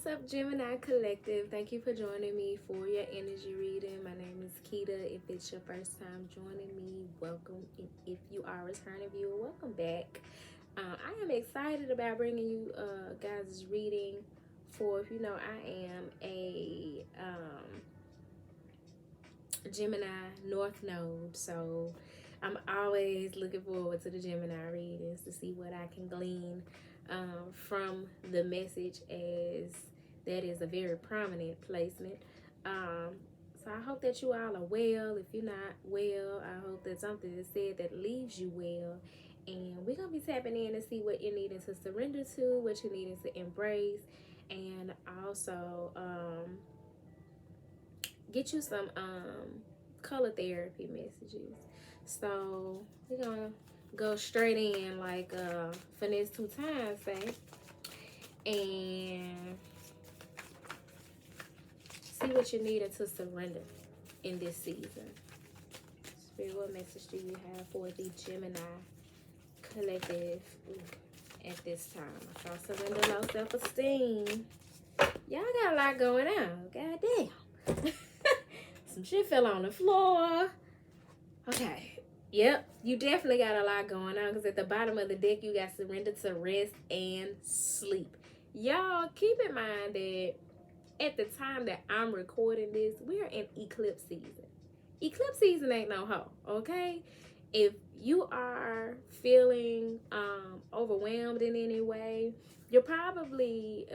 What's up, Gemini Collective? Thank you for joining me for your energy reading. My name is Keita. If it's your first time joining me, welcome. If you are a returning viewer, welcome back. I am excited about bringing you guys' reading for, if you know, I am a Gemini North Node, so I'm always looking forward to the Gemini readings to see what I can glean from the message, as that is a very prominent placement. So I hope that you all are well. If you're not well, I hope that something is said that leaves you well. And we're going to be tapping in to see what you're needing to surrender to, what you're needing to embrace, and also get you some color therapy messages. So we're going to go straight in like Finesse Two Times say, and see what you're needing to surrender in this season. Spirit, what message do you have for the Gemini Collective at this time? I saw surrender, low self-esteem. Y'all got a lot going on. God damn. Some shit fell on the floor. Okay. Yep, you definitely got a lot going on, because at the bottom of the deck, you got surrender to rest and sleep. Y'all, keep in mind that at the time that I'm recording this, we're in eclipse season. Eclipse season ain't no hoe, okay? If you are feeling overwhelmed in any way, you're probably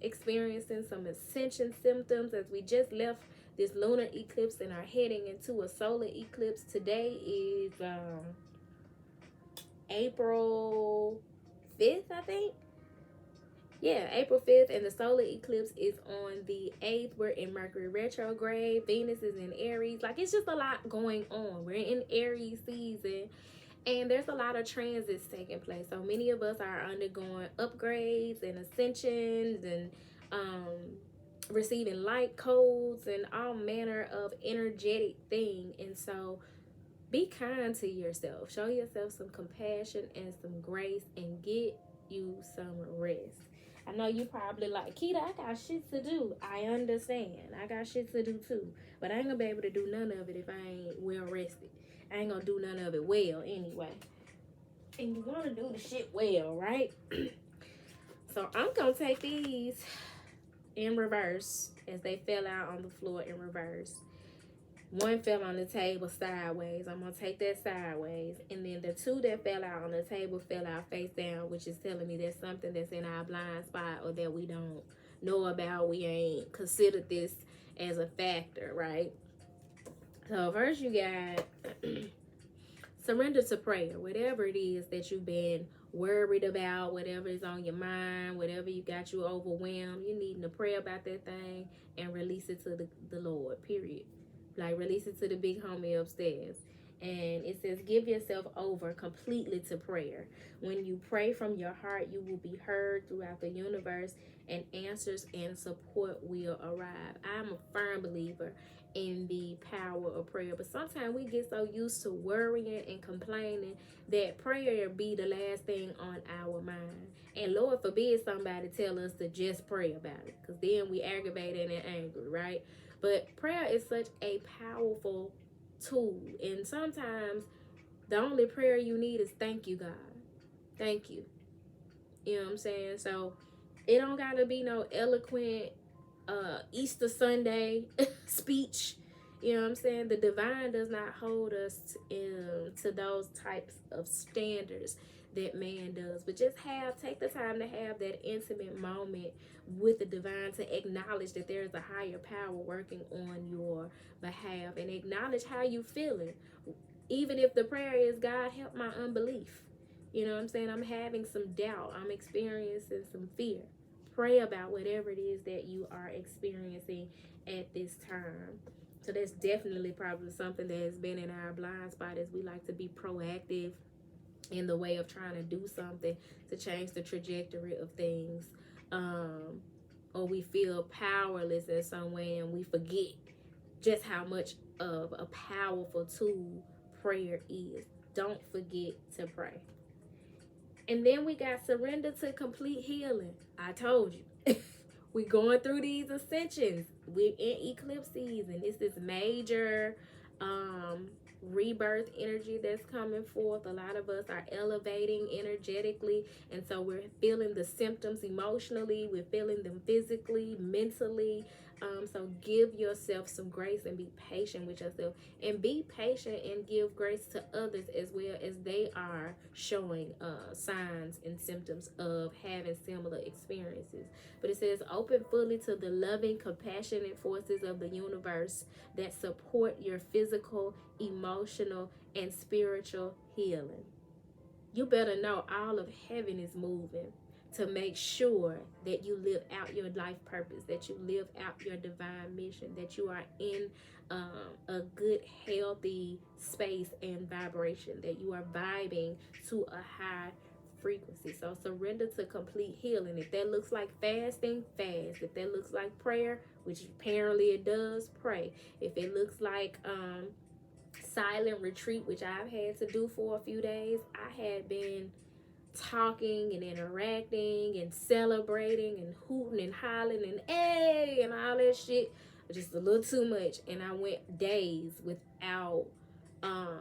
experiencing some ascension symptoms, as we just left this lunar eclipse and are heading into a solar eclipse. Today is April 5th, I think. Yeah, April 5th, and the solar eclipse is on the 8th. We're in Mercury retrograde. Venus is in Aries. Like, it's just a lot going on. We're in Aries season, and there's a lot of transits taking place. So many of us are undergoing upgrades and ascensions and receiving light codes and all manner of energetic thing. And so be kind to yourself. Show yourself some compassion and some grace, and get you some rest. I know you probably like, Keita, I got shit to do. I understand. I got shit to do too. But I ain't gonna be able to do none of it if I ain't well rested. I ain't gonna do none of it well anyway. And you wanna do the shit well, right? So I'm gonna take these in reverse, as they fell out on the floor in reverse. One fell on the table sideways. I'm going to take that sideways. And then the two that fell out on the table fell out face down, which is telling me there's something that's in our blind spot, or that we don't know about. We ain't considered this as a factor, right? So first you got surrender to prayer. Whatever it is that you've been worried about, whatever is on your mind, whatever you got you overwhelmed, you needing to pray about that thing and release it to the Lord, period. Like, release it to the big homie upstairs. And it says, give yourself over completely to prayer. When you pray from your heart, you will be heard throughout the universe, and answers and support will arrive. I'm a firm believer in the power of prayer, but sometimes we get so used to worrying and complaining that prayer be the last thing on our mind. And Lord forbid somebody tell us to just pray about it, because then we aggravated and angry, right? But prayer is such a powerful tool, and sometimes the only prayer you need is thank you, God. Thank you. You know what I'm saying? So it don't gotta be no eloquent Easter Sunday speech. You know what I'm saying? The divine does not hold us to those types of standards that man does, but just take the time to have that intimate moment with the divine, to acknowledge that there's a higher power working on your behalf, and acknowledge how you feeling. Even if the prayer is, God, help my unbelief. You know what I'm saying? I'm having some doubt. I'm experiencing some fear. Pray about whatever it is that you are experiencing at this time. So that's definitely probably something that has been in our blind spot, as we like to be proactive in the way of trying to do something to change the trajectory of things. Or we feel powerless in some way, and we forget just how much of a powerful tool prayer is. Don't forget to pray. And then we got surrender to complete healing. I told you. we going through these ascensions. We're in eclipse season. This is major rebirth energy that's coming forth. A lot of us are elevating energetically, and so we're feeling the symptoms emotionally, we're feeling them physically, mentally. So give yourself some grace and be patient with yourself, and be patient and give grace to others as well, as they are showing signs and symptoms of having similar experiences. But it says, open fully to the loving, compassionate forces of the universe that support your physical, emotional, and spiritual healing. You better know all of heaven is moving to make sure that you live out your life purpose, that you live out your divine mission, that you are in a good, healthy space and vibration, that you are vibing to a high frequency. So surrender to complete healing. If that looks like fasting, fast. If that looks like prayer, which apparently it does, pray. If it looks like silent retreat, which I've had to do for a few days, I had been talking and interacting and celebrating and hooting and hollering and hey and all that shit, just a little too much, and I went days without I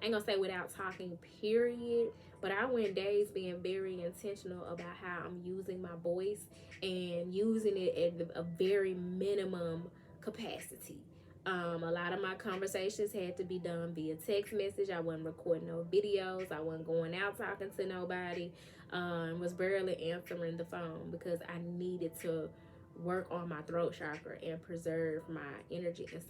ain't gonna say without talking, period, but I went days being very intentional about how I'm using my voice and using it at a very minimum capacity. A lot of my conversations had to be done via text message. I wasn't recording no videos. I wasn't going out talking to nobody. Was barely answering the phone because I needed to work on my throat chakra and preserve my energy and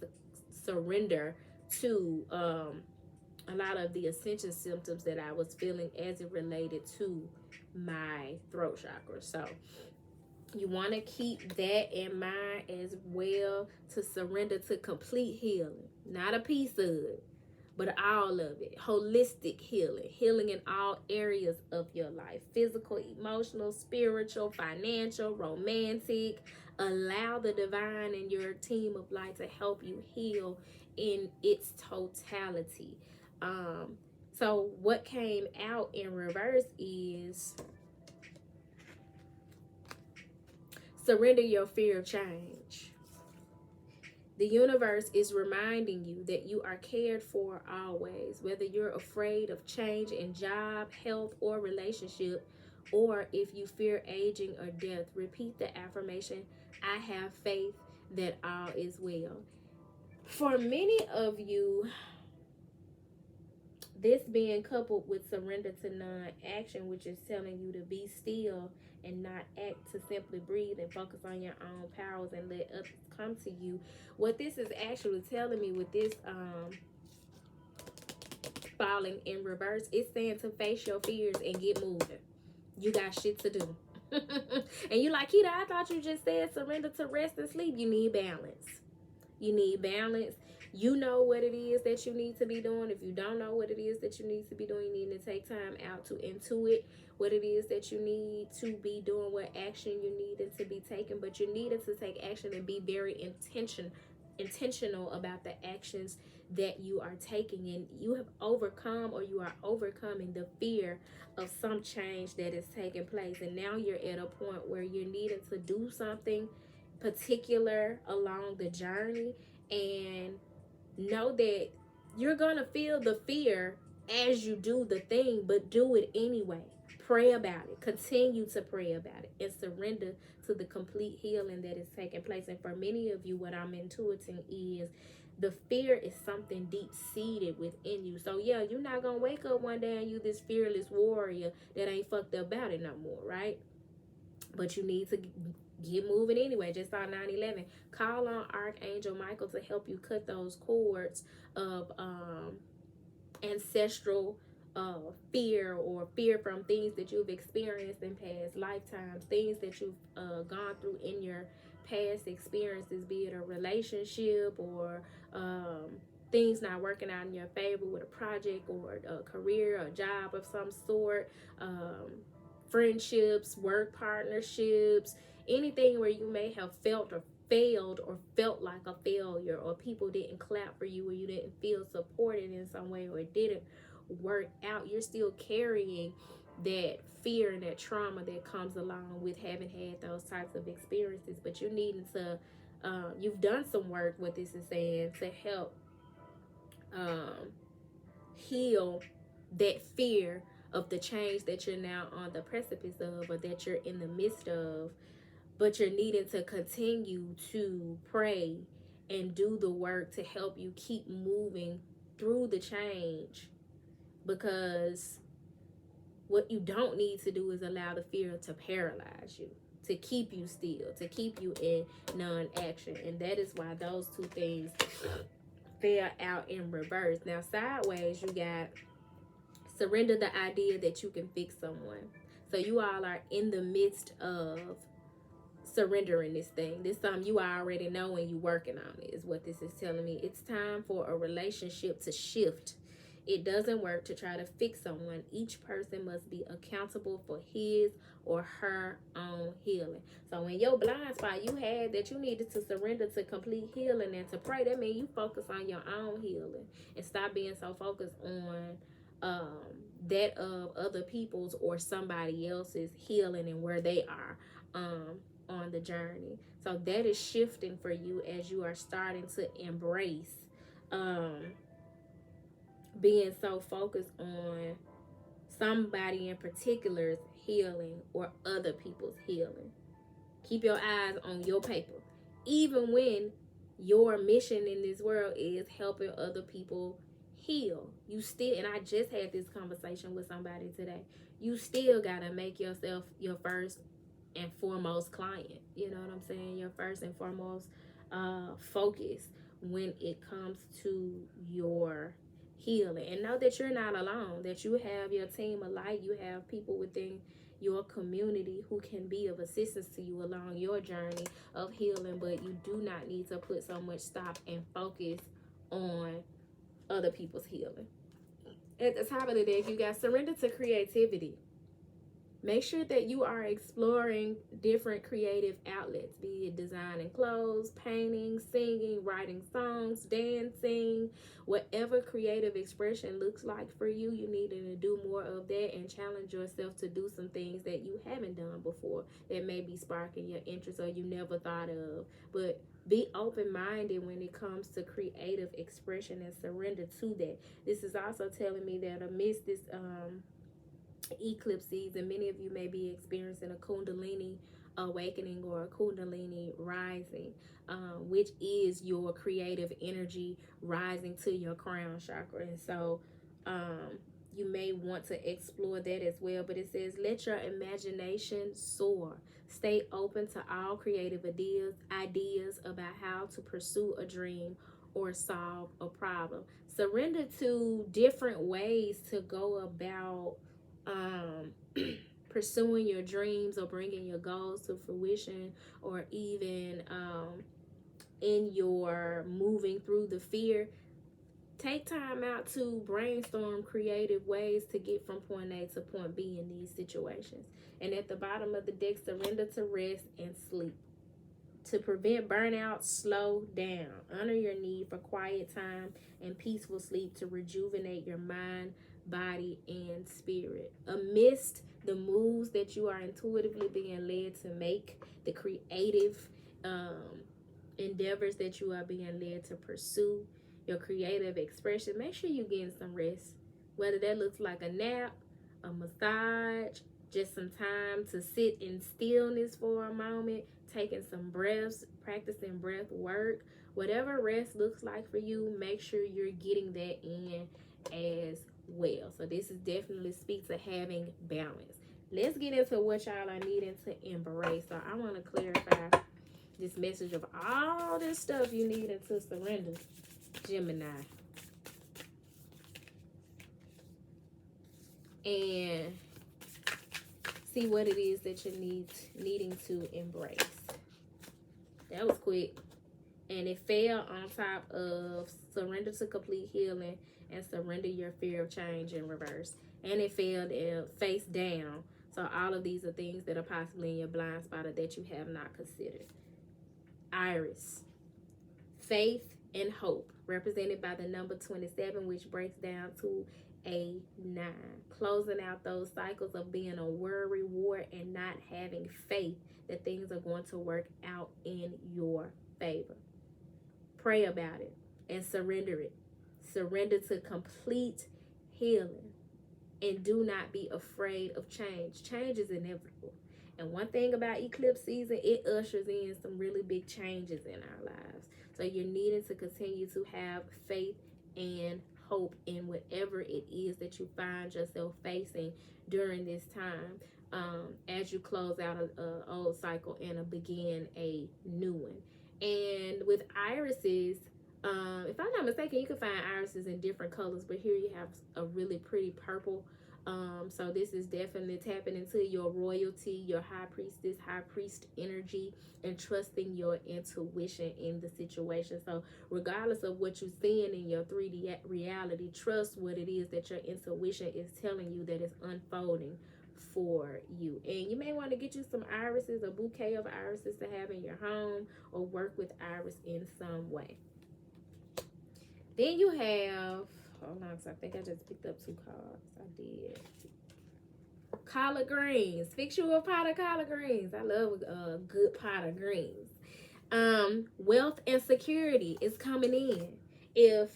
surrender to a lot of the ascension symptoms that I was feeling as it related to my throat chakra. So you want to keep that in mind as well, to surrender to complete healing. Not a piece of it, but all of it. Holistic healing. Healing in all areas of your life. Physical, emotional, spiritual, financial, romantic. Allow the divine in your team of light to help you heal in its totality. So what came out in reverse is surrender your fear of change. The universe is reminding you that you are cared for always, whether you're afraid of change in job, health, or relationship, or if you fear aging or death. Repeat the affirmation, I have faith that all is well. For many of you, this being coupled with surrender to non-action, which is telling you to be still and not act, to simply breathe and focus on your own powers and let others come to you. What this is actually telling me with this falling in reverse, it's saying to face your fears and get moving. You got shit to do. And you like, Keita, I thought you just said surrender to rest and sleep. You need balance. You need balance. You know what it is that you need to be doing. If you don't know what it is that you need to be doing, you need to take time out to intuit what it is that you need to be doing, what action you needed to be taken. But you needed to take action and be very intentional about the actions that you are taking, and you have overcome, or you are overcoming, the fear of some change that is taking place. And now you're at a point where you're needing to do something particular along the journey, and know that you're gonna feel the fear as you do the thing, but do it anyway. Pray about it. Continue to pray about it and surrender to the complete healing that is taking place. And for many of you, what I'm intuiting is the fear is something deep-seated within you. So yeah, you're not gonna wake up one day and you this fearless warrior that ain't fucked up about it no more, right? But you need to get moving anyway. Just saw 9/11. Call on Archangel Michael to help you cut those cords of ancestral fear, or fear from things that you've experienced in past lifetimes, things that you've gone through in your past experiences, be it a relationship or things not working out in your favor with a project or a career or a job of some sort, friendships, work partnerships, anything where you may have felt or failed or felt like a failure, or people didn't clap for you, or you didn't feel supported in some way, or it didn't work out. You're still carrying that fear and that trauma that comes along with having had those types of experiences. But you're needing to, you've done some work, what this is saying, to help um, heal that fear of the change that you're now on the precipice of, or that you're in the midst of. But you're needing to continue to pray and do the work to help you keep moving through the change, because what you don't need to do is allow the fear to paralyze you, to keep you still, to keep you in non-action. And that is why those two things fell out in reverse. Now, sideways, you got surrender the idea that you can fix someone. So you all are in the midst of surrendering this thing. This something you already know and you working on it, is what this is telling me. It's time for a relationship to shift. It doesn't work to try to fix someone. Each person must be accountable for his or her own healing. So in your blind spot you had that you needed to surrender to complete healing and to pray, that means you focus on your own healing and stop being so focused on that of other people's or somebody else's healing and where they are on the journey. So that is shifting for you as you are starting to embrace being so focused on somebody in particular's healing or other people's healing. Keep your eyes on your paper, even when your mission in this world is helping other people heal. You still, and I just had this conversation with somebody today, you still gotta make yourself your first and foremost client. You know what I'm saying? Your first and foremost focus when it comes to your healing. And know that you're not alone, that you have your team of light. You have people within your community who can be of assistance to you along your journey of healing. But you do not need to put so much stop and focus on other people's healing. At the top of the deck, you got surrender to creativity. Make sure that you are exploring different creative outlets, be it designing clothes, painting, singing, writing songs, dancing, whatever creative expression looks like for you. You need to do more of that and challenge yourself to do some things that you haven't done before that may be sparking your interest or you never thought of. But be open-minded when it comes to creative expression and surrender to that. This is also telling me that amidst this eclipse season, many of you may be experiencing a Kundalini awakening or a Kundalini rising, which is your creative energy rising to your crown chakra. And so you may want to explore that as well. But it says, let your imagination soar. Stay open to all creative ideas about how to pursue a dream or solve a problem. Surrender to different ways to go about pursuing your dreams or bringing your goals to fruition, or even in your moving through the fear. Take time out to brainstorm creative ways to get from point A to point B in these situations. And at the bottom of the deck, surrender to rest and sleep. To prevent burnout, slow down. Honor your need for quiet time and peaceful sleep to rejuvenate your mind, body, and spirit. Amidst the moves that you are intuitively being led to make, the creative endeavors that you are being led to pursue, your creative expression, make sure you're getting some rest. Whether that looks like a nap, a massage, just some time to sit in stillness for a moment, taking some breaths, practicing breath work. Whatever rest looks like for you, make sure you're getting that in as well. So this is definitely speaks to having balance. Let's get into what y'all are needing to embrace. So I want to clarify this message of all this stuff you need to surrender, Gemini. And see what it is that you're needing to embrace. That was quick. And it fell on top of surrender to complete healing and surrender your fear of change in reverse. And it fell face down. So all of these are things that are possibly in your blind spot or that you have not considered. Iris. Faith and hope, represented by the number 27, which breaks down to a 9. Closing out those cycles of being a worry wart and not having faith that things are going to work out in your favor. Pray about it and surrender it. Surrender to complete healing. And do not be afraid of change. Change is inevitable. And one thing about eclipse season, it ushers in some really big changes in our lives. So you're needing to continue to have faith and hope in whatever it is that you find yourself facing during this time, as you close out an old cycle and begin a new one. And with irises, if I'm not mistaken, you can find irises in different colors, but here you have a really pretty purple. So this is definitely tapping into your royalty, your high priestess, high priest energy, and trusting your intuition in the situation. So regardless of what you're seeing in your 3D reality, trust what it is that your intuition is telling you that is unfolding for you. And you may want to get you some irises, a bouquet of irises to have in your home, or work with iris in some way. Then you have, hold on, so I think I just picked up 2 cards. I did. Collard greens. Fix you a pot of collard greens. I love a good pot of greens. Wealth and security is coming in. If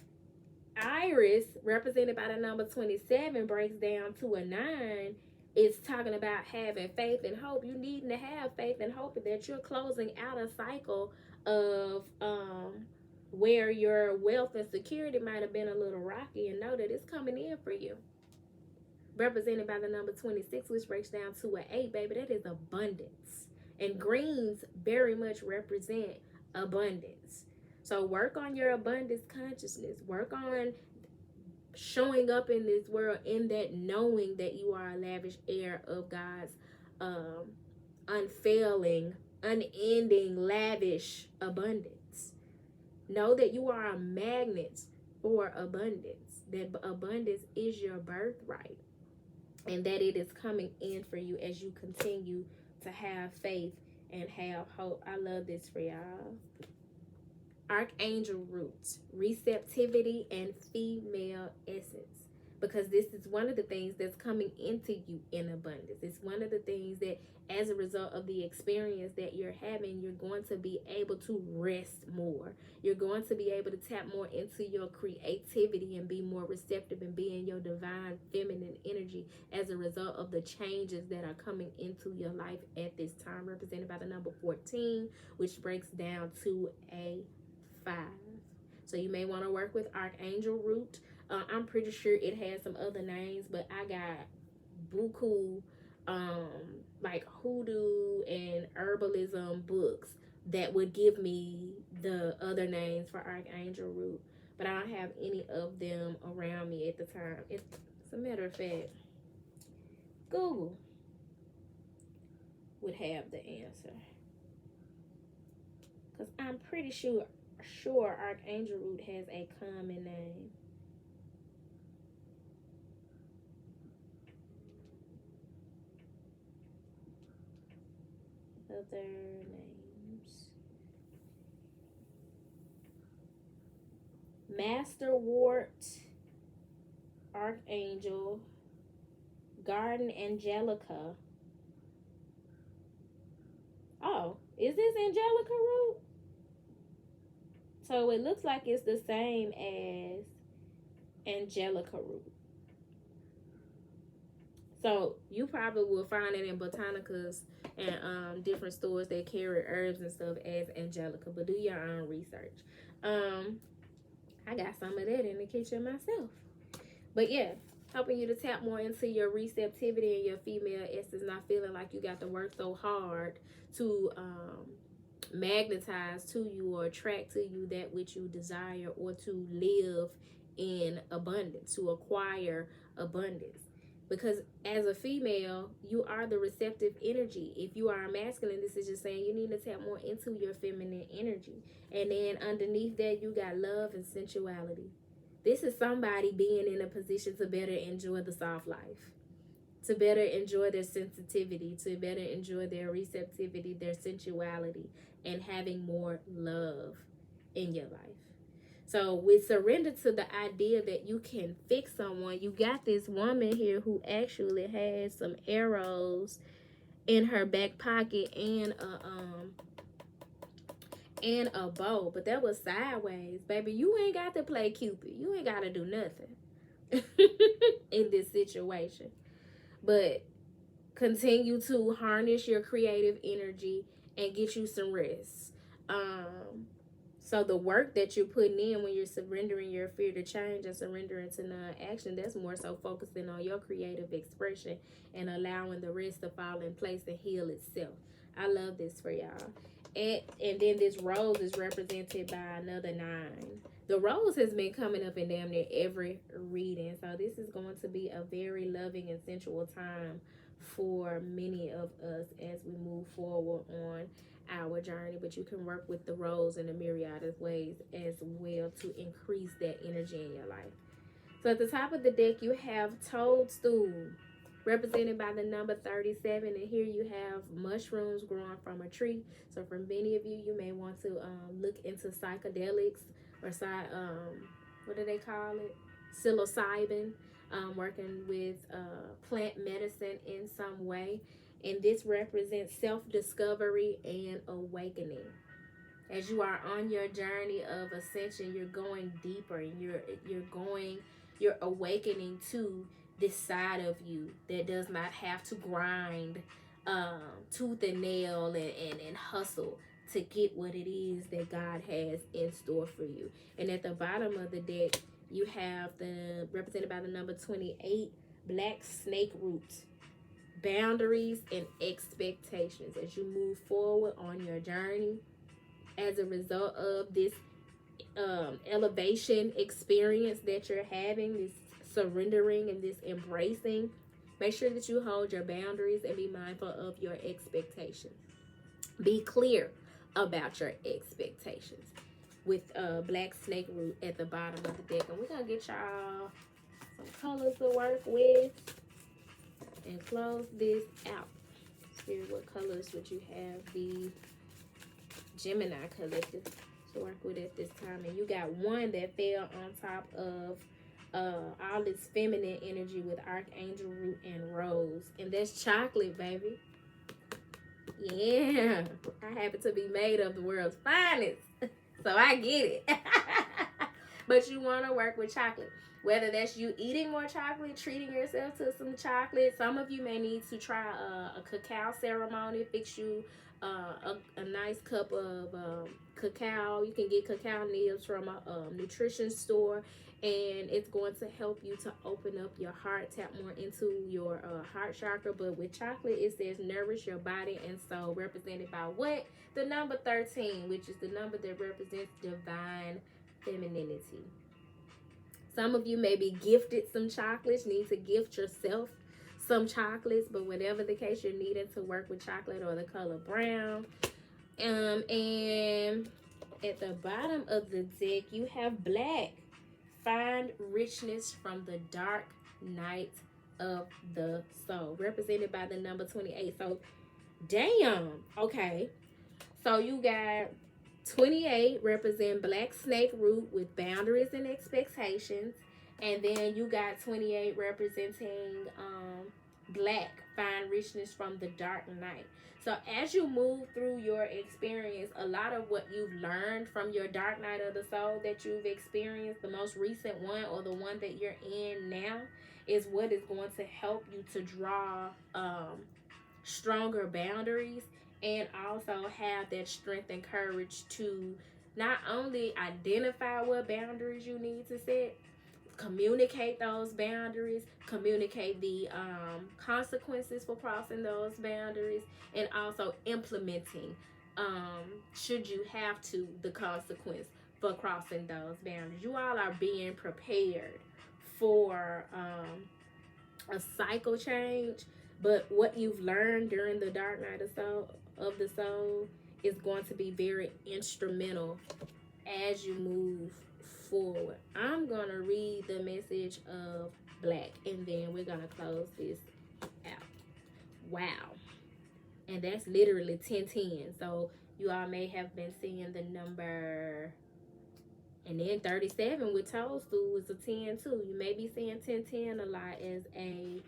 Iris, represented by the number 27, breaks down to a 9, it's talking about having faith and hope. You needing to have faith and hope that you're closing out a cycle of where your wealth and security might have been a little rocky, and know that it's coming in for you. Represented by the number 26, which breaks down to an 8, baby, that is abundance. And greens very much represent abundance. So work on your abundance consciousness. Work on showing up in this world in that knowing that you are a lavish heir of God's unfailing, unending, lavish abundance. Know that you are a magnet for abundance. That abundance is your birthright. And that it is coming in for you as you continue to have faith and have hope. I love this for y'all. Archangel roots, receptivity, and female essence. Because this is one of the things that's coming into you in abundance. It's one of the things that, as a result of the experience that you're having, you're going to be able to rest more. You're going to be able to tap more into your creativity and be more receptive and be in your divine feminine energy as a result of the changes that are coming into your life at this time, represented by the number 14, which breaks down to a 5. So you may want to work with Archangel root. I'm pretty sure it has some other names, but I got buku, like hoodoo and herbalism books that would give me the other names for Archangel root, but I don't have any of them around me at the time. It's a matter of fact, Google would have the answer, because I'm pretty sure Archangel root has a common name. Other names: Masterwort, Archangel, Garden Angelica. Oh, is this Angelica root? So it looks like it's the same as Angelica root. So you probably will find it in botanicas and different stores that carry herbs and stuff as Angelica, but do your own research. I got some of that in the kitchen myself. But yeah, helping you to tap more into your receptivity and your female essence, not feeling like you got to work so hard to magnetize to you or attract to you that which you desire, or to live in abundance, to acquire abundance. Because as a female, you are the receptive energy. If you are a masculine, this is just saying you need to tap more into your feminine energy. And then underneath that, you got love and sensuality. This is somebody being in a position to better enjoy the soft life, to better enjoy their sensitivity, to better enjoy their receptivity, their sensuality, and having more love in your life. So with surrender to the idea that you can fix someone, you got this woman here who actually has some arrows in her back pocket and a bow, but that was sideways. Baby, you ain't got to play Cupid. You ain't got to do nothing in this situation. But continue to harness your creative energy and get you some rest. So the work that you're putting in when you're surrendering your fear to change and surrendering to non-action, that's more so focusing on your creative expression and allowing the rest to fall in place and heal itself. I love this for y'all. And then this rose is represented by another 9. The rose has been coming up in damn near every reading. So this is going to be a very loving and sensual time for many of us as we move forward on our journey. But you can work with the rose in a myriad of ways as well to increase that energy in your life. So at the top of the deck, you have toadstool, represented by the number 37, and here you have mushrooms growing from a tree. So for many of you, you may want to look into psychedelics or what do they call it? Psilocybin, working with plant medicine in some way. And this represents self-discovery and awakening. As you are on your journey of ascension, you're going deeper and you're awakening to this side of you that does not have to grind tooth and nail and hustle to get what it is that God has in store for you. And at the bottom of the deck, you have represented by the number 28, black snake roots, boundaries and expectations as you move forward on your journey. As a result of this elevation experience that you're having, this surrendering and this embracing, make sure that you hold your boundaries and be mindful of your expectations. Be clear about your expectations with black snake root at the bottom of the deck. And we're going to get y'all some colors to work with and close this out. Spirit, what colors would you have the Gemini collective to work with at this time? And you got one that fell on top of all this feminine energy with archangel root and rose, and that's chocolate, baby. Yeah, I happen to be made of the world's finest, so I get it. But you want to work with chocolate, whether that's you eating more chocolate, treating yourself to some chocolate. Some of you may need to try a cacao ceremony. Fix you a nice cup of cacao. You can get cacao nibs from a nutrition store, and it's going to help you to open up your heart, tap more into your heart chakra. But with chocolate, it says nourish your body and soul, represented by what? The number 13, which is the number that represents divine femininity. Some of you may be gifted some chocolates, need to gift yourself some chocolates, but whatever the case, you're needing to work with chocolate or the color brown. And at the bottom of the deck, you have black. Find richness from the dark night of the soul, represented by the number 28. So, damn. Okay. So you got 28 represent black snake root with boundaries and expectations. And then you got 28 representing black, find richness from the dark night. So as you move through your experience, a lot of what you've learned from your dark night of the soul that you've experienced, the most recent one or the one that you're in now, is what is going to help you to draw stronger boundaries and also have that strength and courage to not only identify what boundaries you need to set, communicate those boundaries, communicate the consequences for crossing those boundaries, and also implementing, should you have to, the consequence for crossing those boundaries. You all are being prepared for a cycle change, but what you've learned during the dark night of the soul is going to be very instrumental as you move forward. I'm gonna read the message of black and then we're gonna close this out. Wow. And that's literally 1010. So you all may have been seeing the number And then 37 with toadstool is a 10 too. You may be seeing 1010 a lot as a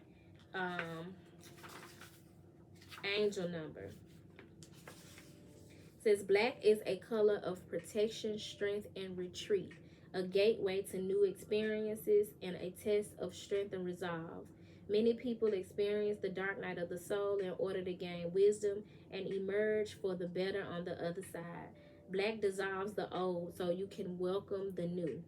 angel number. It says black is a color of protection, strength, and retreat, a gateway to new experiences and a test of strength and resolve. Many people experience the dark night of the soul in order to gain wisdom and emerge for the better on the other side. Black dissolves the old so you can welcome the new.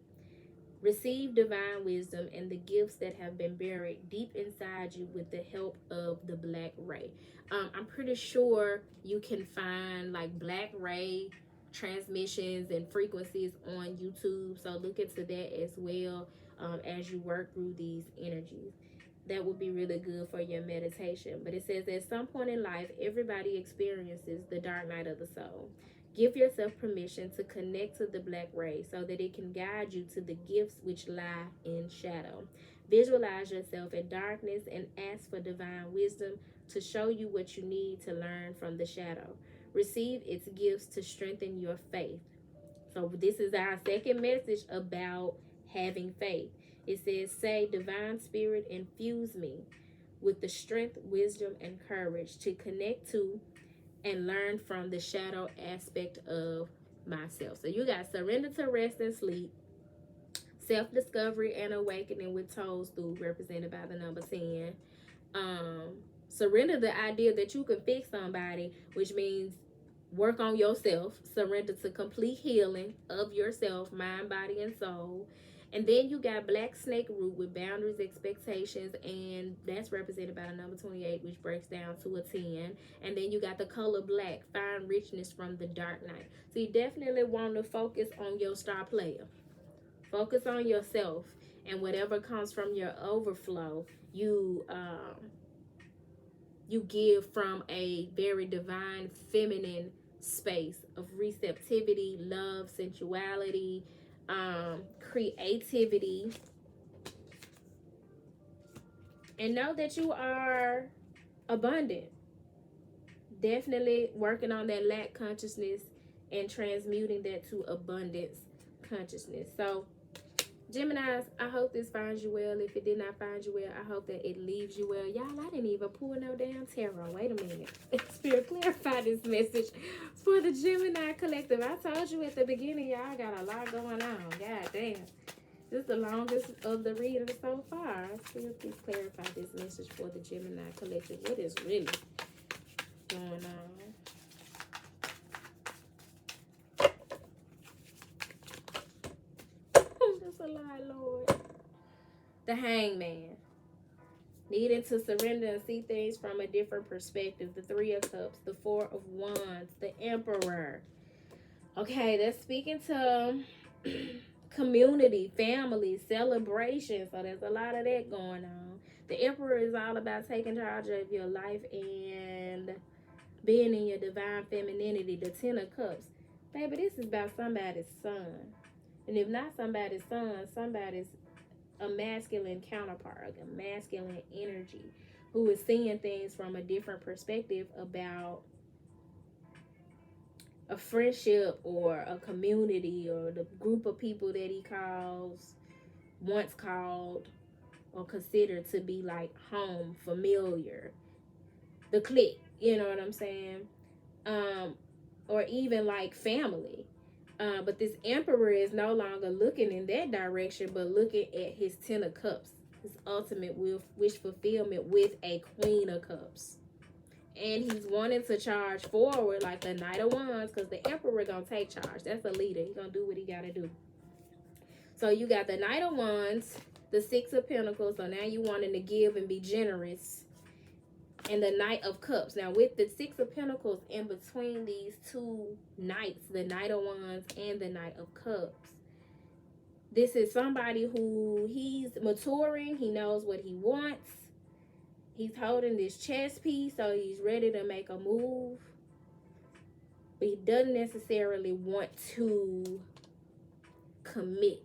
Receive divine wisdom and the gifts that have been buried deep inside you with the help of the black ray. I'm pretty sure you can find like black ray transmissions and frequencies on YouTube. So look into that as well as you work through these energies. That would be really good for your meditation. But it says at some point in life, everybody experiences the dark night of the soul. Give yourself permission to connect to the black ray so that it can guide you to the gifts which lie in shadow. Visualize yourself in darkness and ask for divine wisdom to show you what you need to learn from the shadow. Receive its gifts to strengthen your faith. So this is our second message about having faith. It says, say, divine spirit, infuse me with the strength, wisdom, and courage to connect to and learn from the shadow aspect of myself. So you got surrender to rest and sleep, self-discovery and awakening with toadstool represented by the number 10. Surrender the idea that you can fix somebody, which means work on yourself. Surrender to complete healing of yourself, mind, body, and soul. And then you got black snake root with boundaries, expectations, and that's represented by the number 28, which breaks down to a 10. And then you got the color black, find richness from the dark night. So you definitely want to focus on your star player. Focus on yourself, and whatever comes from your overflow, you give from a very divine, feminine space of receptivity, love, sensuality, creativity, and know that you are abundant. Definitely working on that lack consciousness and transmuting that to abundance consciousness. So Geminis, I hope this finds you well. If it did not find you well, I hope that it leaves you well. Y'all, I didn't even pull no damn tarot. Wait a minute. Spirit, clarify this message for the Gemini collective. I told you at the beginning, y'all got a lot going on. God damn. This is the longest of the readings so far. Spirit, please clarify this message for the Gemini collective. What is really going on? That's a lie, Lord. The Hangman. Needing to surrender and see things from a different perspective. The Three of Cups. The Four of Wands. The Emperor. Okay, that's speaking to community, family, celebration. So there's a lot of that going on. The Emperor is all about taking charge of your life and being in your divine femininity. The Ten of Cups. Baby, this is about somebody's son. And if not somebody's son, somebody's a masculine counterpart, a masculine energy who is seeing things from a different perspective about a friendship or a community or the group of people that he once called or considered to be like home, familiar, the clique, you know what I'm saying? Or even like family. But this Emperor is no longer looking in that direction, but looking at his Ten of Cups, his ultimate wish fulfillment with a Queen of Cups. And he's wanting to charge forward like the Knight of Wands, because the Emperor gonna take charge. That's a leader. He's gonna do what he gotta do. So you got the Knight of Wands, the Six of Pentacles. So now you wanting to give and be generous. And the Knight of Cups. Now with the Six of Pentacles in between these two knights, the Knight of Wands and the Knight of Cups, this is somebody who he's maturing. He knows what he wants. He's holding this chess piece, so he's ready to make a move. But he doesn't necessarily want to commit.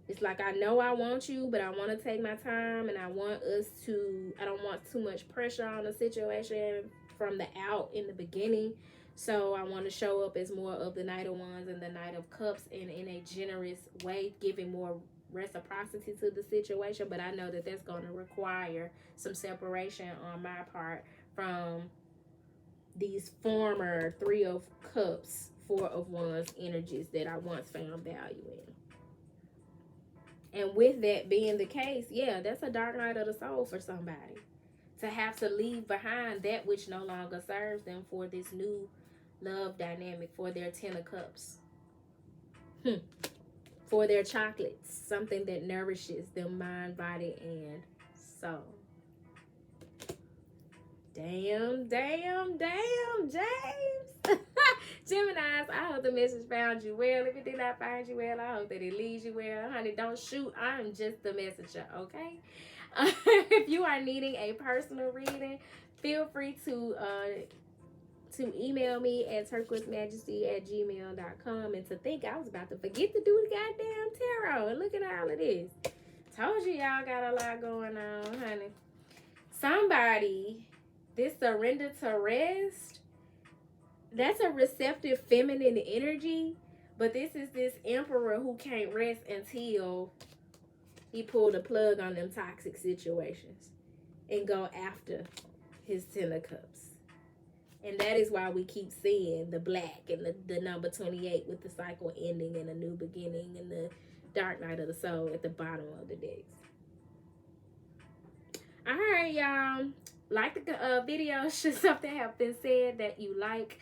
It's like, I know I want you, but I want to take my time, and I don't want too much pressure on the situation from the out in the beginning. So I want to show up as more of the Knight of Wands and the Knight of Cups, and in a generous way, giving more reciprocity to the situation. But I know that that's going to require some separation on my part from these former Three of Cups, Four of Wands energies that I once found value in. And with that being the case, yeah, that's a dark night of the soul for somebody. To have to leave behind that which no longer serves them for this new love dynamic, for their 10 of Cups. For their chocolates, something that nourishes them mind, body, and soul. Damn, James. Geminis, I hope the message found you well. If it did not find you well, I hope that it leads you well. Honey, don't shoot. I'm just the messenger, okay? If you are needing a personal reading, feel free to email me at turquoisemajesty@gmail.com. And to think I was about to forget to do the goddamn tarot. And look at all of this. Told you y'all got a lot going on, honey. Somebody, this surrender to rest, that's a receptive feminine energy. But this is this emperor who can't rest until he pulled a plug on them toxic situations and go after his 10 of Cups. And that is why we keep seeing the black and the number 28 with the cycle ending and a new beginning and the dark night of the soul at the bottom of the decks. All right, y'all. Like the video, should something have been said that you like,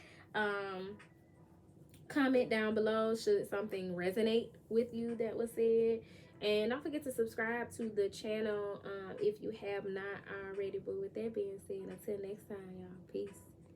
comment down below should something resonate with you that was said. And don't forget to subscribe to the channel if you have not already. But with that being said, until next time, y'all, peace.